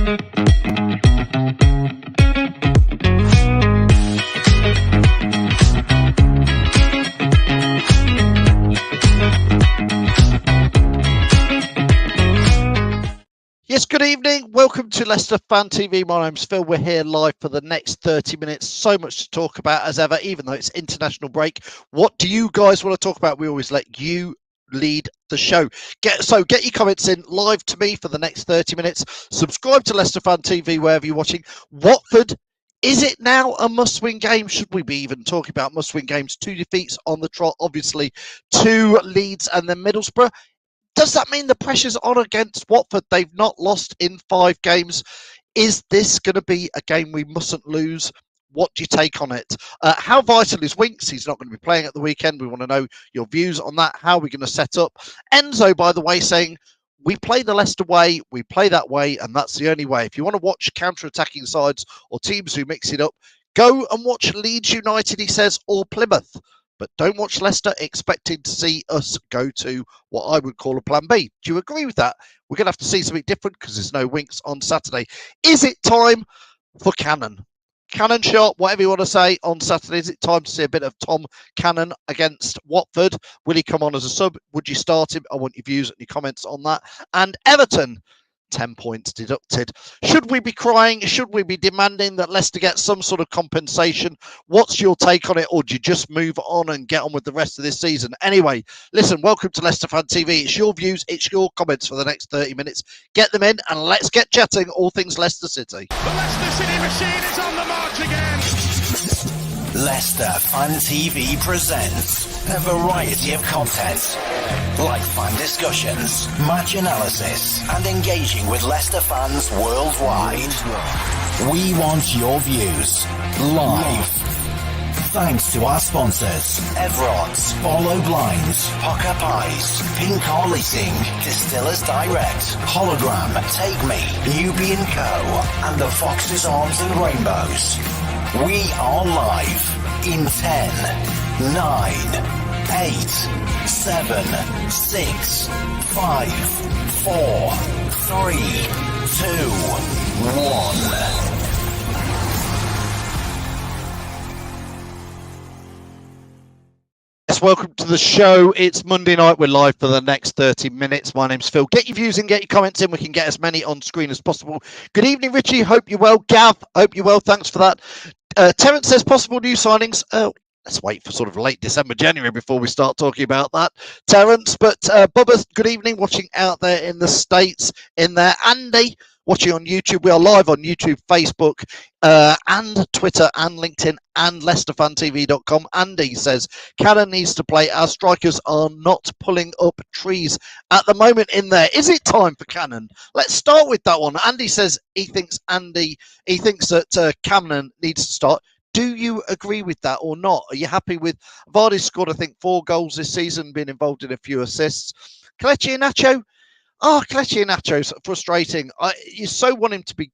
Yes, good evening. Welcome to Leicester Fun TV. My name's Phil. We're here live for the next 30 minutes. So much to talk about as ever, even though it's international break. What do you guys want to talk about? We always let you lead the show. Get your comments in live to me for the next 30 minutes. Subscribe to Leicester Fun TV wherever you're watching. Watford, is it now a must-win game? Should we be even talking about must-win games? 2 defeats on the trot, obviously 2 Leeds and then Middlesbrough. Does that mean the pressure's on against Watford? They've not lost in 5 games. Is this going to be a game we mustn't lose? What do you take on it? How vital is Winks? He's not going to be playing at the weekend. We want to know your views on that. How are we going to set up? Enzo, by the way, saying, we play the Leicester way, we play that way, and that's the only way. If you want to watch counter-attacking sides or teams who mix it up, go and watch Leeds United, he says, or Plymouth. But don't watch Leicester expecting to see us go to what I would call a plan B. Do you agree with that? We're going to have to see something different because there's no Winks on Saturday. Is it time for Cannon? Cannon shot, whatever you want to say, on Saturday. Is it time to see a bit of Tom Cannon against Watford? Will he come on as a sub? Would you start him? I want your views and your comments on that. And Everton, 10 points deducted. Should we be crying? Should we be demanding that Leicester get some sort of compensation? What's your take on it? Or do you just move on and get on with the rest of this season? Anyway, listen, welcome to Leicester Fan TV. It's your views, it's your comments for the next 30 minutes. Get them in and let's get chatting all things Leicester City. The Leicester City machine is on the march again. Leicester Fun TV presents a variety of content, like fan discussions, match analysis, and engaging with Leicester fans worldwide. We want your views live. Thanks to our sponsors, Evrod's, Follow Blinds, Pocker Pies, Pink Car Leasing, Distillers Direct, Hologram, Take Me, Nubian Co, and the Foxes Arms and Rainbows. We are live in 10, 9, 8, 7, 6, 5, 4, 3, 2, 1. Yes, welcome to the show. It's Monday night. We're live for the next 30 minutes. My name's Phil. Get your views in, get your comments in. We can get as many on screen as possible. Good evening, Richie. Hope you're well. Gav, hope you're well. Thanks for that. Terence says possible new signings. Let's wait for sort of late December, January before we start talking about that, Terence. But Bubba, good evening, watching out there in the States in there. Andy, watching on YouTube. We are live on YouTube, Facebook, and Twitter and LinkedIn and LeicesterFanTV.com. Andy says, Cannon needs to play. Our strikers are not pulling up trees at the moment in there. Is it time for Cannon? Let's start with that one. Andy says he thinks that Cannon needs to start. Do you agree with that or not? Are you happy with Vardy's scored, I think, 4 goals this season, been involved in a few assists. Kelechi Iheanacho? Kelechi Iheanacho's frustrating. You so want him to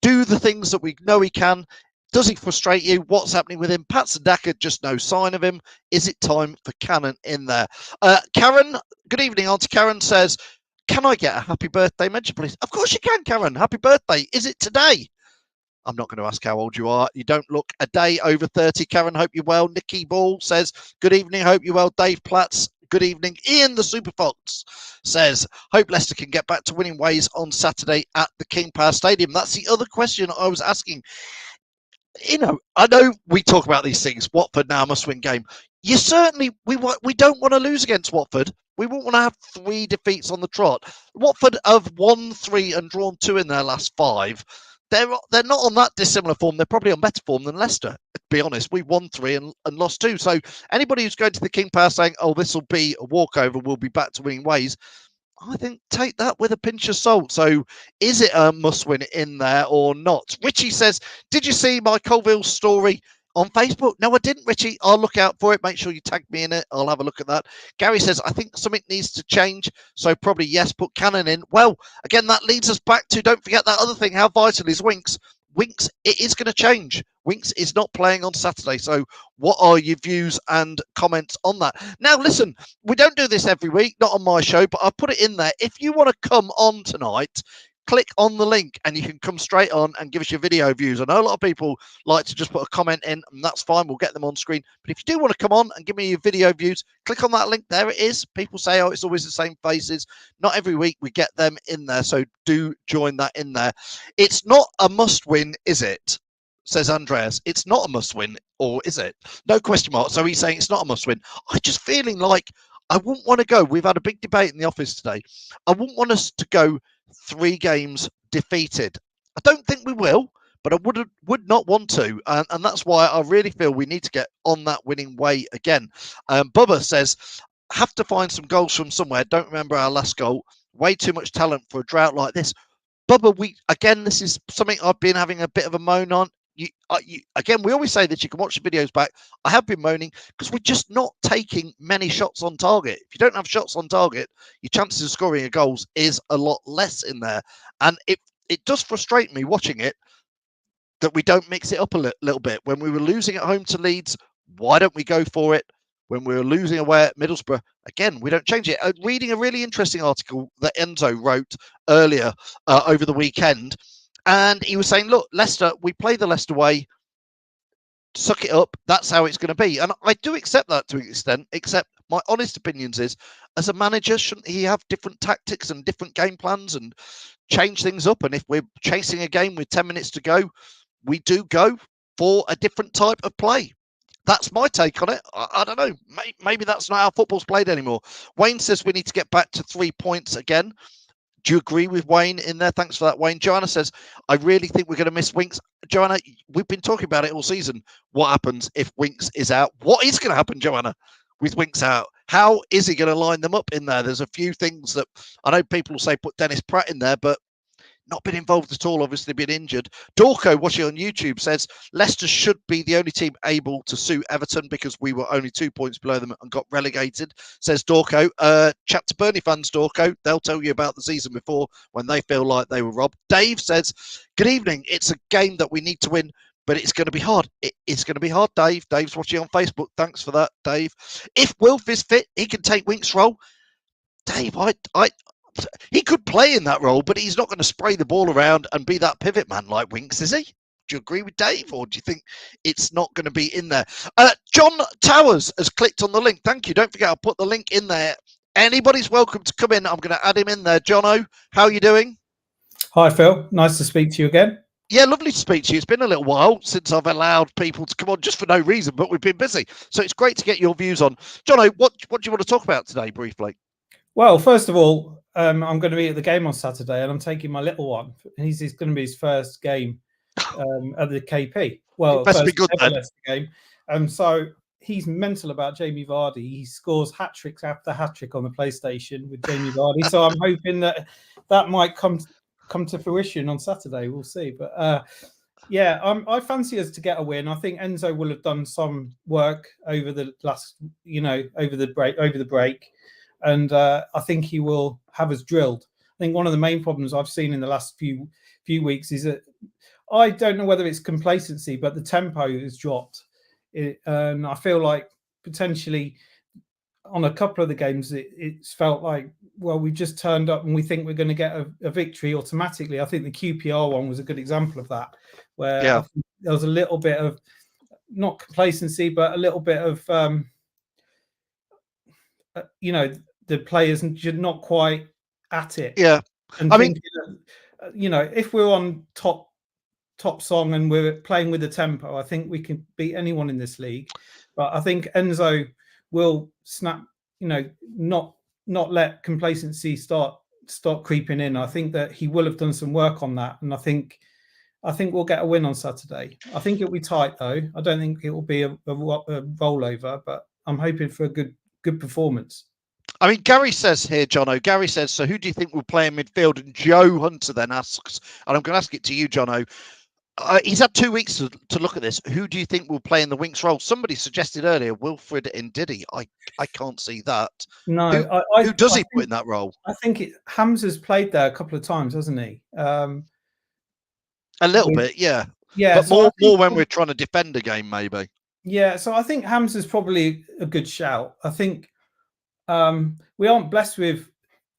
do the things that we know he can. Does he frustrate you? What's happening with him? Patson Daka, just no sign of him. Is it time for Cannon in there? Karen, good evening. Auntie Karen says, can I get a happy birthday mention, please? Of course you can, Karen. Happy birthday. Is it today? I'm not going to ask how old you are. You don't look a day over 30. Karen, hope you're well. Nikki Ball says, good evening. Hope you're well. Dave Platts, good evening. Ian the Super Fox says, hope Leicester can get back to winning ways on Saturday at the King Power Stadium. That's the other question I was asking. You know, I know we talk about these things. Watford now must-win game. We don't want to lose against Watford. We won't want to have 3 defeats on the trot. Watford have won 3 and drawn 2 in their last 5. They're not on that dissimilar form. They're probably on better form than Leicester, to be honest. We won 3 and lost 2. So anybody who's going to the King Power saying, oh, this will be a walkover, we'll be back to winning ways, I think take that with a pinch of salt. So is it a must-win in there or not? Richie says, did you see my Colville story on Facebook? No, I didn't, Richie. I'll look out for it. Make sure you tag me in it. I'll have a look at that. Gary says, I think something needs to change. So probably yes, put Cannon in. Well, again, that leads us back to, don't forget that other thing. How vital is Winks? Winks, it is going to change. Winks is not playing on Saturday. So what are your views and comments on that? Now, listen, we don't do this every week, not on my show, but I'll put it in there. If you want to come on tonight, click on the link and you can come straight on and give us your video views. I know a lot of people like to just put a comment in, and that's fine. We'll get them on screen. But if you do want to come on and give me your video views, click on that link. There it is. People say, oh, it's always the same faces. Not every week we get them in there. So do join that in there. It's not a must win, is it? Says Andreas. It's not a must win, or is it? No question mark. So he's saying it's not a must win. I'm just feeling like I wouldn't want to go. We've had a big debate in the office today. I wouldn't want us to go 3 games defeated. I don't think we will, but I would not want to. And that's why I really feel we need to get on that winning way again. Bubba says, have to find some goals from somewhere. Don't remember our last goal. Way too much talent for a drought like this. Bubba, this is something I've been having a bit of a moan on. Again, we always say that you can watch the videos back. I have been moaning because we're just not taking many shots on target. If you don't have shots on target, your chances of scoring a goals is a lot less in there. And it does frustrate me watching it that we don't mix it up a little bit. When we were losing at home to Leeds, why don't we go for it? When we were losing away at Middlesbrough, again, we don't change it. Reading a really interesting article that Enzo wrote earlier over the weekend, and he was saying, look, Leicester, we play the Leicester way, suck it up. That's how it's going to be. And I do accept that to an extent, except my honest opinions is, as a manager, shouldn't he have different tactics and different game plans and change things up? And if we're chasing a game with 10 minutes to go, we do go for a different type of play. That's my take on it. I don't know. Maybe that's not how football's played anymore. Wayne says we need to get back to 3 points again. Do you agree with Wayne in there? Thanks for that, Wayne. Joanna says, I really think we're going to miss Winks. Joanna, we've been talking about it all season. What happens if Winks is out? What is going to happen, Joanna, with Winks out? How is he going to line them up in there? There's a few things that I know people will say put Dennis Pratt in there, but not been involved at all, obviously been injured. Dorco, watching on YouTube, says Leicester should be the only team able to sue Everton because we were only 2 points below them and got relegated, says Dorco. Chat to Burnley fans, Dorco. They'll tell you about the season before when they feel like they were robbed. Dave says, good evening. It's a game that we need to win, but it's going to be hard. It is going to be hard, Dave. Dave's watching on Facebook. Thanks for that, Dave. If Wilf is fit, he can take Winks' role. Dave, he could play in that role, but he's not going to spray the ball around and be that pivot man like Winks, is he? Do you agree with Dave, or do you think it's not going to be in there? John Towers has clicked on the link. Thank you. Don't forget, I'll put the link in there. Anybody's welcome to come in. I'm going to add him in there. Jonno, how are you doing? Hi, Phil. Nice to speak to you again. Yeah, lovely to speak to you. It's been a little while since I've allowed people to come on just for no reason, but we've been busy. So it's great to get your views on. Jonno, what do you want to talk about today briefly? Well, first of all, I'm going to be at the game on Saturday, and I'm taking my little one. He's going to be his first game at the KP. Well, best be good then. Game. So he's mental about Jamie Vardy. He scores hat tricks after hat trick on the PlayStation with Jamie Vardy. So I'm hoping that might come to fruition on Saturday. We'll see. But I fancy us to get a win. I think Enzo will have done some work over the last, over the break. And I think he will have us drilled. I think one of the main problems I've seen in the last few weeks is that I don't know whether it's complacency, but the tempo has dropped. And I feel like potentially on a couple of the games, it's felt like, well, we've just turned up and we think we're going to get a victory automatically. I think the QPR one was a good example of that, where there was a little bit of, not complacency, but a little bit of, the players not quite at it. Yeah. And if we're on top song and we're playing with the tempo, I think we can beat anyone in this league. But I think Enzo will snap, not let complacency start creeping in. I think that he will have done some work on that. And I think we'll get a win on Saturday. I think it'll be tight though. I don't think it will be a rollover, but I'm hoping for a good performance. I mean, Gary says here, Jonno, Gary says, so who do you think will play in midfield? And Joe Hunter then asks, and I'm going to ask it to you, Jonno. He's had 2 weeks to look at this. Who do you think will play in the Winks role? Somebody suggested earlier, Wilfred Ndidi. I can't see that. No. Who does he put in that role? I think Hamza's played there a couple of times, hasn't he? A little bit, yeah. Yeah. But so more when we're trying to defend a game, maybe. Yeah, so I think Hamza's probably a good shout. I think we aren't blessed with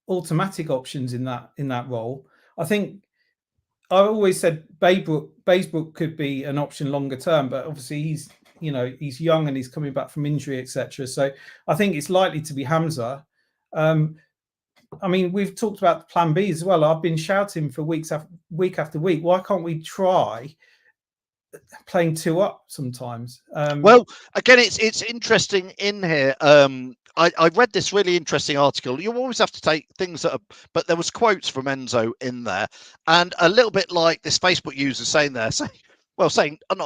automatic options in that role. I think I always said Baysbrook could be an option longer term, but obviously he's young and he's coming back from injury, etc. So I think it's likely to be Hamza. I mean, we've talked about the plan B as well. I've been shouting for week after week. Why can't we try playing 2 up sometimes? Well, again, it's interesting in here. I read this really interesting article. You always have to take things that are, but there was quotes from Enzo in there, and a little bit like this Facebook user saying, not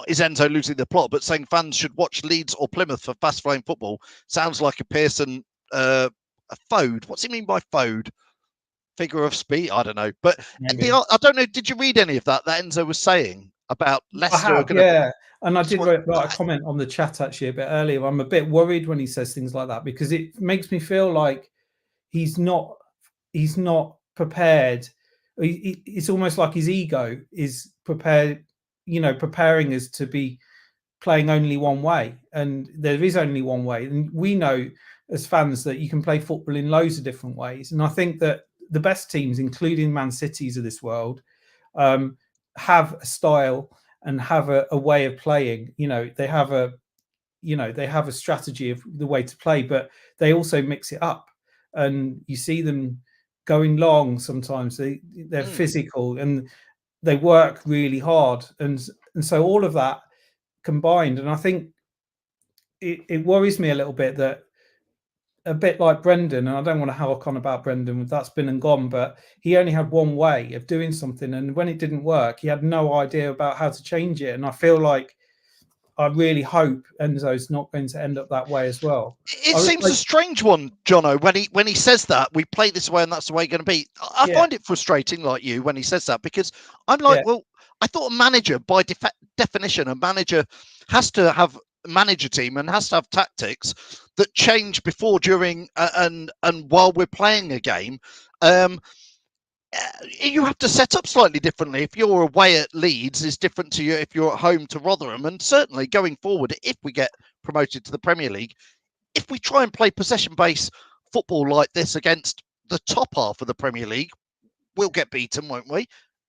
is Enzo losing the plot, but saying fans should watch Leeds or Plymouth for fast-flowing football. Sounds like a Pearson, a Fode. What's he mean by Fode? Figure of speech? I don't know. But I don't know. Did you read any of that Enzo was saying about Leicester? Yeah. And I did write a comment on the chat actually a bit earlier. I'm a bit worried when he says things like that because it makes me feel like he's not prepared. It's almost like his ego is prepared, preparing us to be playing only one way. And there is only one way. And we know as fans that you can play football in loads of different ways. And I think that the best teams, including Man Cities of this world, have a style and have a way of playing. They have a strategy of the way to play, but they also mix it up. And you see them going long sometimes. They're physical and they work really hard. And so all of that combined, and I think it worries me a little bit that a bit like Brendan, and I don't want to hark on about Brendan, that's been and gone, but he only had one way of doing something. And when it didn't work, he had no idea about how to change it. And I feel like I really hope Enzo's not going to end up that way as well. It seems a strange one, Jonno, when he says that we play this way and that's the way it's going to be. I find it frustrating, like you, when he says that, because I'm like, well, I thought a manager, by definition, a manager has to have a manager team and has to have tactics that change before, during, and while we're playing a game. You have to set up slightly differently. If you're away at Leeds, is different to you if you're at home to Rotherham. And certainly going forward, if we get promoted to the Premier League, if we try and play possession-based football like this against the top half of the Premier League, we'll get beaten, won't we?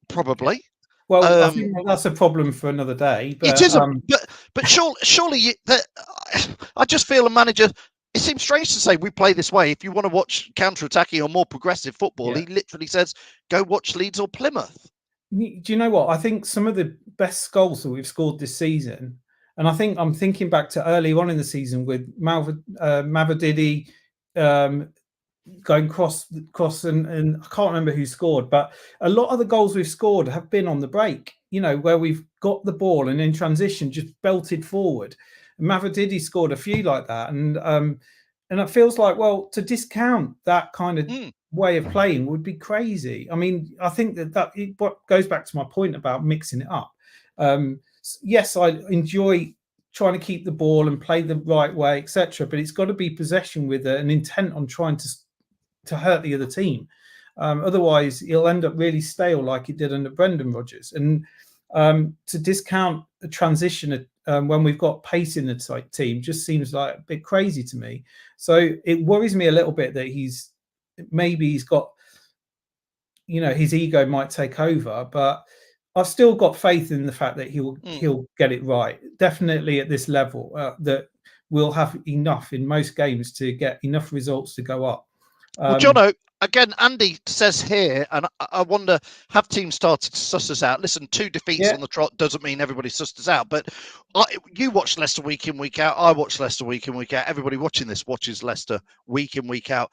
Probably. Well, I think that's a problem for another day. But, it is, but surely I just feel a manager. It seems strange to say we play this way. If you want to watch counter-attacking or more progressive football, he literally says, go watch Leeds or Plymouth. Do you know what? I think some of the best goals that we've scored this season, and I think I'm thinking back to early on in the season with Mavadidi going cross, and I can't remember who scored, but a lot of the goals we've scored have been on the break, where we've got the ball and in transition just belted forward. Mavadidi scored a few like that, and it feels like, well, to discount that kind of way of playing would be crazy. I mean, I think that it goes back to my point about mixing it up. Yes, I enjoy trying to keep the ball and play the right way, etc. But it's got to be possession with an intent on trying to hurt the other team. Otherwise, it'll end up really stale, like it did under Brendan Rodgers. And to discount a transition when we've got pace in the team just seems like a bit crazy to me. So it worries me a little bit that he's got, his ego might take over, but I've still got faith in the fact that he'll get it right. Definitely at this level, that we'll have enough in most games to get enough results to go up. Well, Jonno, again, Andy says here, and I wonder, have teams started to suss us out? Listen, 2 defeats on the trot doesn't mean everybody sussed us out, but you watch Leicester week in, week out. I watch Leicester week in, week out. Everybody watching this watches Leicester week in, week out.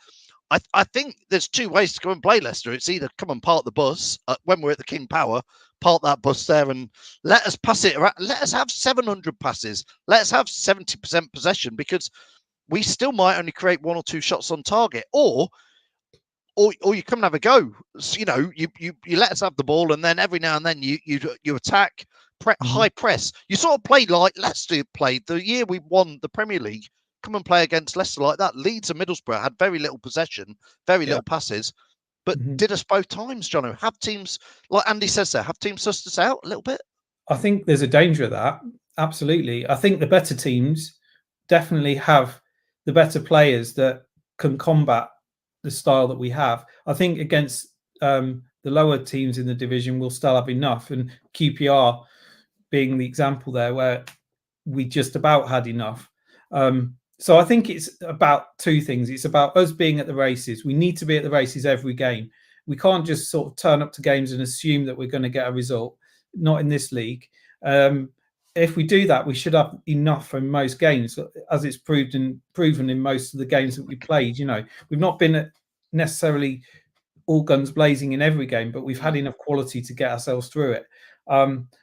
I think there's 2 ways to go and play Leicester. It's either come and park the bus when we're at the King Power, park that bus there and let us pass it around. Let us have 700 passes. Let us have 70% possession, because we still might only create 1 or 2 shots on target, or you come and have a go. So, you let us have the ball, and then every now and then you attack, high press. You sort of play like Leicester played the year we won the Premier League. Come and play against Leicester like that. Leeds and Middlesbrough had very little possession, very little passes, but did us both times, Jonno. Have teams, like Andy says there, have teams sussed us out a little bit? I think there's a danger of that. Absolutely. I think the better teams definitely have the better players that can combat the style that we have. I think against the lower teams in the division will still have enough, and QPR being the example there where we just about had enough. So I think it's about two things. It's about us being at the races. We need to be at the races every game. We can't just sort of turn up to games and assume that we're going to get a result. Not in this league. If we do that, we should have enough in most games, as it's proven in most of the games that we played. You know, we've not been necessarily all guns blazing in every game, but we've had enough quality to get ourselves through it.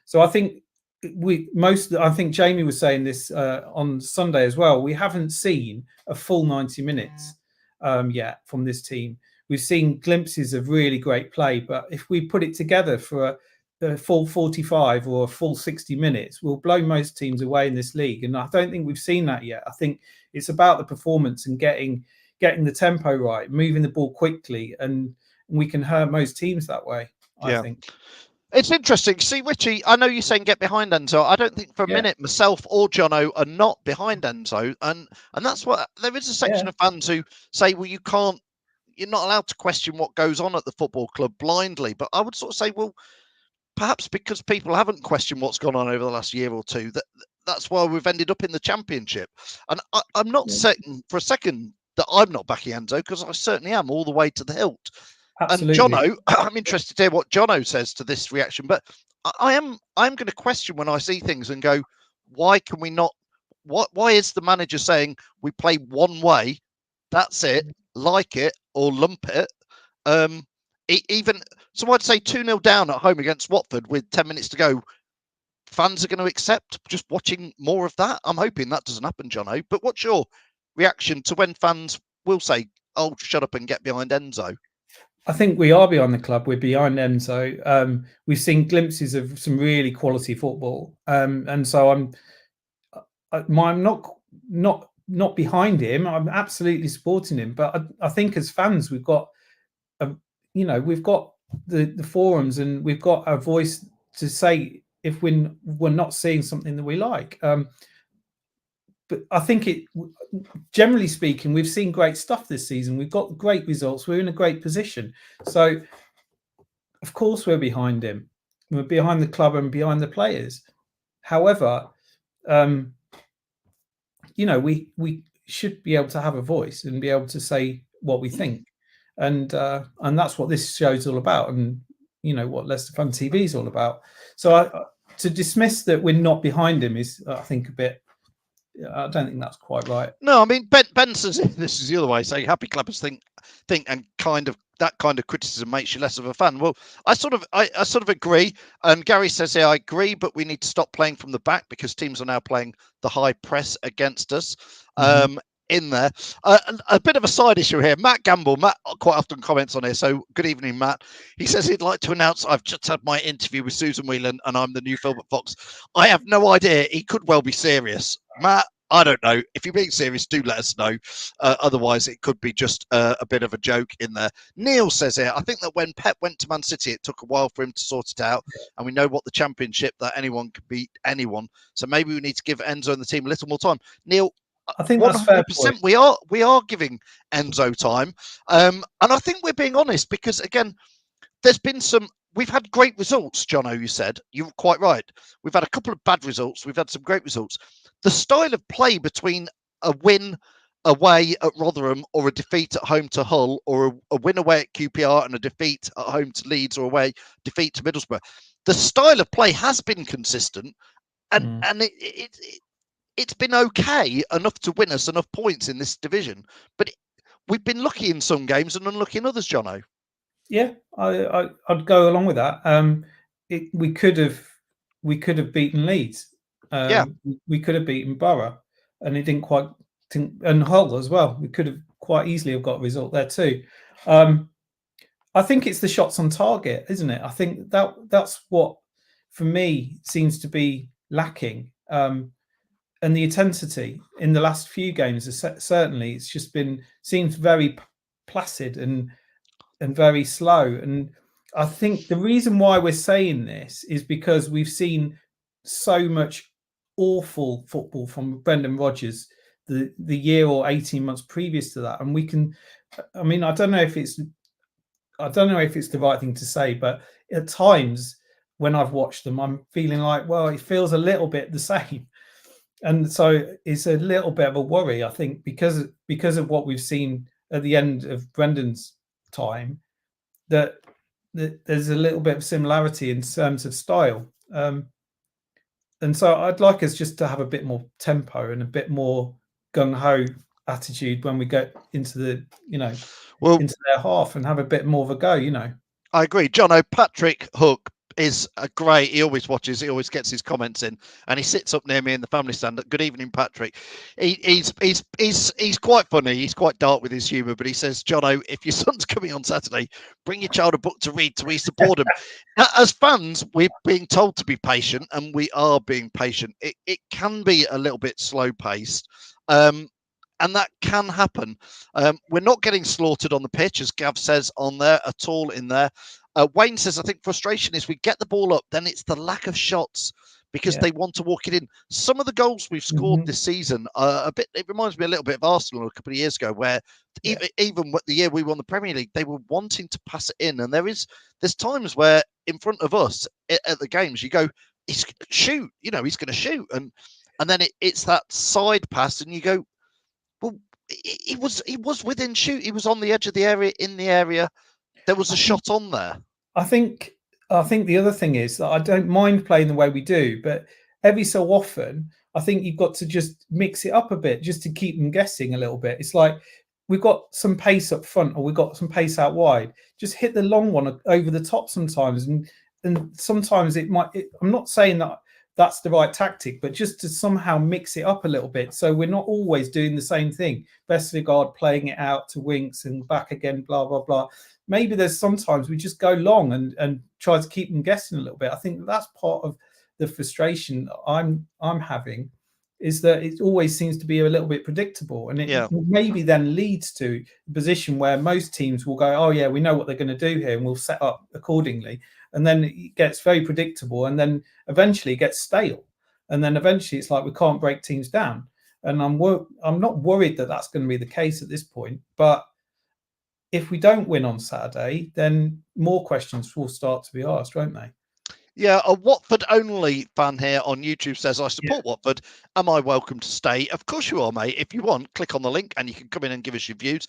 So I think I think Jamie was saying this on Sunday as well. We haven't seen a full 90 minutes yet from this team. We've seen glimpses of really great play, but if we put it together for a full 45 or a full 60 minutes, we'll blow most teams away in this league. And I don't think we've seen that yet. I think it's about the performance and getting the tempo right, moving the ball quickly, and we can hurt most teams that way, I think. It's interesting. See, Richie, I know you're saying get behind Enzo. I don't think for a minute myself or Jonno are not behind Enzo. And that's what there is a section of fans who say, well, you're not allowed to question what goes on at the football club blindly. But I would sort of say, well, perhaps because people haven't questioned what's gone on over the last year or two, that's why we've ended up in the Championship. And I'm not certain for a second that I'm not backing Enzo, because I certainly am all the way to the hilt. Absolutely. And Jonno, I'm interested to hear what Jonno says to this reaction. But I'm going to question when I see things and go, why can we not? Why is the manager saying we play one way? That's it, like it or lump it. Even so, I'd say 2-0 down at home against Watford with 10 minutes to go. Fans are going to accept just watching more of that. I'm hoping that doesn't happen, Jonno. But what's your reaction to when fans will say, "Oh, shut up and get behind Enzo"? I think we are behind the club. We're behind Enzo. We've seen glimpses of some really quality football, and so I'm not behind him. I'm absolutely supporting him. But I think as fans, we've got, we've got the forums and we've got a voice to say if we're not seeing something that we like. But I think generally speaking, we've seen great stuff this season. We've got great results. We're in a great position. So, of course, we're behind him. We're behind the club and behind the players. However, we should be able to have a voice and be able to say what we think. And that's what this show's all about. And, what Leicester Fun TV is all about. So to dismiss that we're not behind him is, I think, a bit... I don't think that's quite right. No, I mean Ben says this is the other way, saying happy clappers think and that kind of criticism makes you less of a fan. Well, I sort of agree. And Gary says here, I agree, but we need to stop playing from the back because teams are now playing the high press against us. In there. A bit of a side issue here. Matt Gamble. Matt quite often comments on here. So good evening, Matt. He says he'd like to announce I've just had my interview with Susan Whelan and I'm the new Philbert Fox. I have no idea. He could well be serious. Matt, I don't know. If you're being serious, do let us know. Otherwise, it could be just a bit of a joke in there. Neil says here, I think that when Pep went to Man City, it took a while for him to sort it out. And we know what the Championship, that anyone can beat anyone. So maybe we need to give Enzo and the team a little more time. Neil, I think that's fair. 100%. We are giving Enzo time, and I think we're being honest because again, we've had great results. Jonno, you said you're quite right. We've had a couple of bad results. We've had some great results. The style of play between a win away at Rotherham or a defeat at home to Hull, or a win away at QPR and a defeat at home to Leeds, or away defeat to Middlesbrough, the style of play has been consistent, and it's been okay enough to win us enough points in this division, but we've been lucky in some games and unlucky in others, Jonno. Yeah, I'd go along with that. We could have beaten Leeds. We could have beaten Borough, and it didn't quite. And Hull as well. We could have quite easily have got a result there too. I think it's the shots on target, isn't it? I think that's what for me seems to be lacking. And the intensity in the last few games is certainly it's just seems very placid and very slow. And I think the reason why we're saying this is because we've seen so much awful football from Brendan Rodgers the year or 18 months previous to that. And I don't know if it's I don't know if it's the right thing to say, but at times when I've watched them, I'm feeling like, well, it feels a little bit the same. And so it's a little bit of a worry, I think, because of what we've seen at the end of Brendan's time, that there's a little bit of similarity in terms of style. And so I'd like us just to have a bit more tempo and a bit more gung-ho attitude when we get into the, into their half, and have a bit more of a go, I agree. Jonno, Patrick Hook is a great. He always watches. He always gets his comments in, and he sits up near me in the family stand. Good evening, Patrick. He's quite funny. He's quite dark with his humour, but he says, Jonno, if your son's coming on Saturday, bring your child a book to read. We support him. As fans, we're being told to be patient, and we are being patient. It can be a little bit slow paced. And that can happen. We're not getting slaughtered on the pitch, as Gav says on there, at all in there. Wayne says, I think frustration is we get the ball up, then it's the lack of shots because they want to walk it in. Some of the goals we've scored this season are a bit, it reminds me a little bit of Arsenal a couple of years ago, where even the year we won the Premier League, they were wanting to pass it in. And there's times where in front of us at the games, you go, he's shoot, he's going to shoot. And then it's that side pass and you go, well, he was within shoot. He was on the edge of the area, in the area. There was a shot on there. I think the other thing is that I don't mind playing the way we do, but every so often, I think you've got to just mix it up a bit just to keep them guessing a little bit. It's like we've got some pace up front or we've got some pace out wide. Just hit the long one over the top sometimes. And sometimes it might, I'm not saying that that's the right tactic, but just to somehow mix it up a little bit. So we're not always doing the same thing. Vestergaard playing it out to Winks and back again, blah, blah, blah. Maybe there's sometimes we just go long and try to keep them guessing a little bit. I think that's part of the frustration I'm having, is that it always seems to be a little bit predictable. And it maybe then leads to a position where most teams will go, oh, yeah, we know what they're going to do here and we'll set up accordingly. And then it gets very predictable and then eventually it gets stale. And then eventually it's like we can't break teams down. And I'm not worried that that's going to be the case at this point. But if we don't win on Saturday, then more questions will start to be asked, won't they? Yeah, a Watford only fan here on YouTube says, I support Watford. Am I welcome to stay? Of course you are, mate. If you want, click on the link and you can come in and give us your views.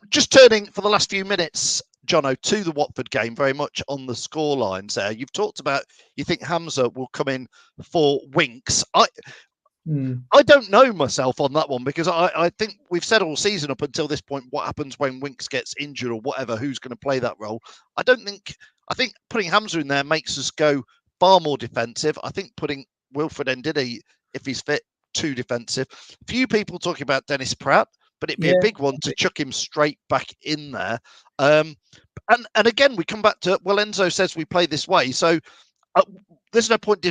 Just turning for the last few minutes, Jonno, to the Watford game, very much on the score lines there. You've talked about, you think Hamza will come in for Winks. I don't know myself on that one, because I think we've said all season up until this point, what happens when Winks gets injured or whatever, who's going to play that role. I think putting Hamza in there makes us go far more defensive. I think putting Wilfred Ndidi, if he's fit, too defensive. Few people talking about Dennis Pratt, but it'd be a big one to chuck him straight back in there. And again, we come back to, well, Enzo says we play this way. So there's no point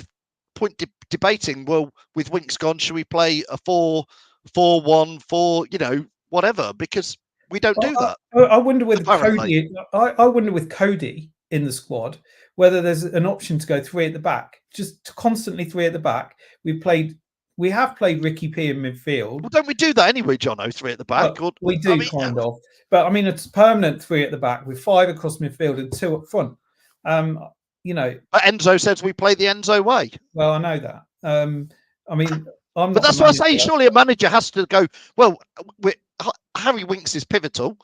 debating, well, with Winks gone, should we play a 4-1-4, whatever, because we don't do that. I wonder with Cody. I wonder with Cody in the squad whether there's an option to go three at the back, just constantly three at the back. We have played Ricky P in midfield. Well, don't we do that anyway, Jonno? Three at the back. We do, kind of. But I mean, it's permanent three at the back with five across midfield and two up front. But Enzo says we play the Enzo way. Well, I know that. I mean, but that's what I say. Surely a manager has to go, well, Harry Winks is pivotal,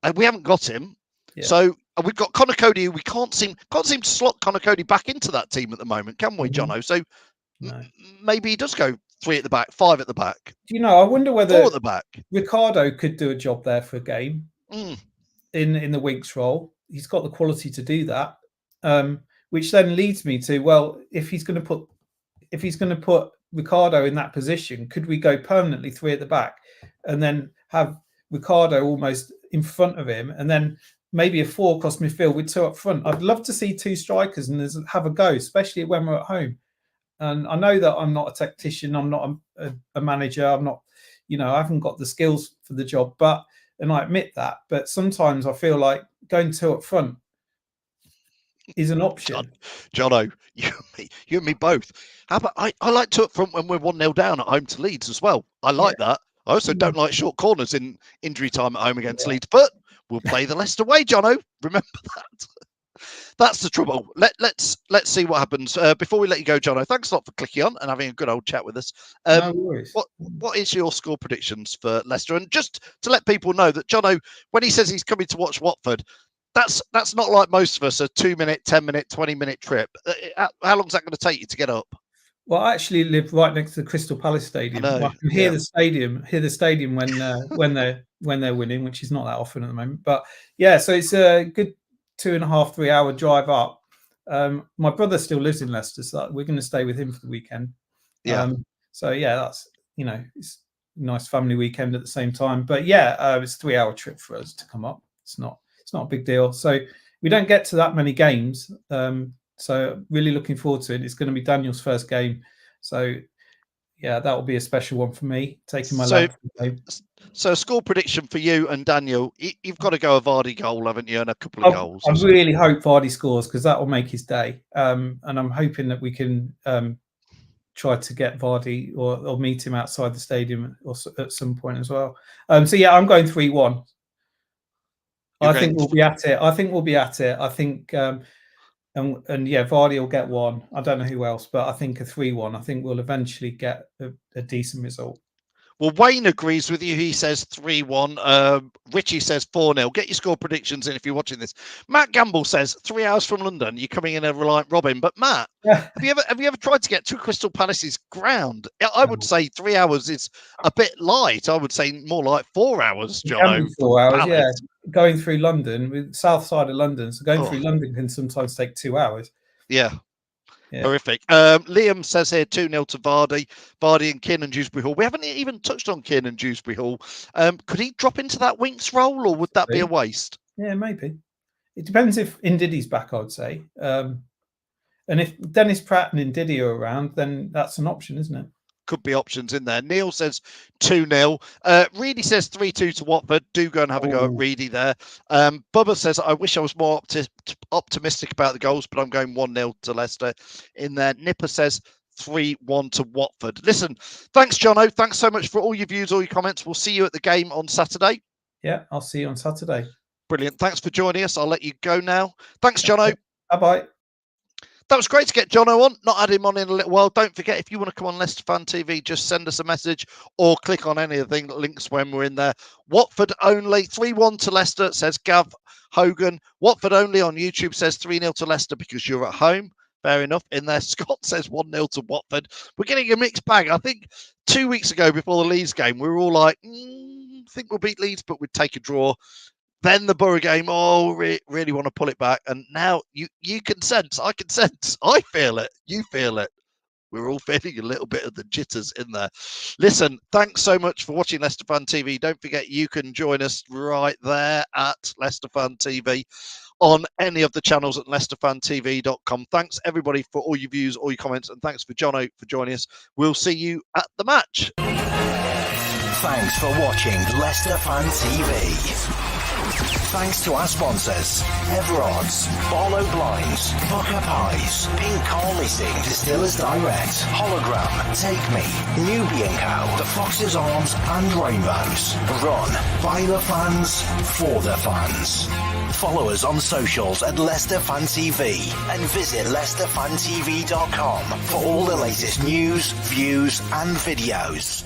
and we haven't got him. Yeah. So we've got Connor Cody, who we can't seem to slot Connor Cody back into that team at the moment, can we, Jonno? So maybe he does go three at the back, five at the back. I wonder whether four at the back. Ricardo could do a job there for a game in the Winks role. He's got the quality to do that. Which then leads me to, well, if he's going to put Ricardo in that position, could we go permanently three at the back and then have Ricardo almost in front of him, and then maybe a four across midfield with two up front? I'd love to see two strikers and have a go, especially when we're at home. And I know that I'm not a tactician, I'm not a manager, I'm not, I haven't got the skills for the job, and I admit that. But sometimes I feel like going two up front is an option. Jonno, you and me both. How about I like two up front when we're 1-0 down at home to Leeds as well. I like that. I also don't like short corners in injury time at home against Leeds. But we'll play the Leicester way, Jonno. Remember that. That's the trouble. Let's see what happens. Before we let you go, Jonno, thanks a lot for clicking on and having a good old chat with us. No worries. What is your score predictions for Leicester? And just to let people know that Jonno, when he says he's coming to watch Watford, that's not like most of us, a 2-minute, 10-minute, 20-minute trip. How long is that going to take you to get up? Well, I actually live right next to the Crystal Palace Stadium. I can hear the stadium when they're winning, which is not that often at the moment. But yeah, so it's a good 2.5-3 hour drive up. My brother still lives in Leicester, so we're going to stay with him for the weekend. Yeah. So yeah, that's it's a nice family weekend at the same time. But yeah, it's a 3-hour trip for us to come up. It's not a big deal. So we don't get to that many games. So really looking forward to it. It's going to be Daniel's first game. So yeah, that will be a special one for me, taking my lad. So a score prediction for you and Daniel. You've got to go a Vardy goal, haven't you? And a couple of goals. I really hope Vardy scores because that will make his day. And I'm hoping that we can try to get Vardy or meet him outside the stadium or at some point as well. So yeah, I'm going 3-1. I think we'll be at it. I think and yeah, Vardy will get one. I don't know who else, but I think a 3-1. I think we'll eventually get a decent result. Well, Wayne agrees with you. He says 3-1. Richie says 4-0. Get your score predictions in if you're watching this. Matt Gamble says 3 hours from London. You're coming in a Reliant Robin. But Matt, have you ever tried to get to Crystal Palace's ground? I would say 3 hours is a bit light. I would say more like 4 hours, Jonno. 4 hours, yeah. Going through London, with south side of London. So going through London can sometimes take 2 hours. Yeah. Horrific. Liam says here 2-0 to Vardy and Kiernan Dewsbury Hall. We haven't even touched on Kiernan Dewsbury Hall. Could he drop into that Winks role, or would that be a waste? Yeah, maybe. It depends if Ndidi's back, I would say. And if Dennis Pratt and Ndidi are around, then that's an option, isn't it? Could be options in there. Neil says 2-0. Reedy says 3-2 to Watford. Do go and have a go at Reedy there. Bubba says, I wish I was more optimistic about the goals, but I'm going 1-0 to Leicester in there. Nipper says 3-1 to Watford. Listen, thanks, Jonno. Thanks so much for all your views, all your comments. We'll see you at the game on Saturday. Yeah, I'll see you on Saturday. Brilliant. Thanks for joining us. I'll let you go now. Thanks, Jonno. Bye-bye. That was great to get Jonno on. Not had him on in a little while. Don't forget, if you want to come on Leicester Fun TV, just send us a message or click on any of the links when we're in there. Watford only, 3-1 to Leicester, says Gav Hogan. Watford only on YouTube says 3-0 to Leicester because you're at home. Fair enough. In there, Scott says 1-0 to Watford. We're getting a mixed bag. I think 2 weeks ago before the Leeds game, we were all like, I think we'll beat Leeds, but we'd take a draw. Then the Borough game, really want to pull it back. And now you can sense, I can sense, I feel it, you feel it. We're all feeling a little bit of the jitters in there. Listen, thanks so much for watching Leicester Fun TV. Don't forget you can join us right there at Leicester Fun TV on any of the channels at leicesterfuntv.com. Thanks, everybody, for all your views, all your comments, and thanks for Jonno for joining us. We'll see you at the match. Thanks for watching Leicester Fun TV. Thanks to our sponsors, Everod's, Barlow Blinds, Booker Pies, Pink Car Leasing, Distillers Direct, Hologram, Take Me, Nubian Cow, The Fox's Arms and Rainbows. Run by the fans, for the fans. Follow us on socials at Leicester Fun TV and visit leicesterfuntv.com for all the latest news, views and videos.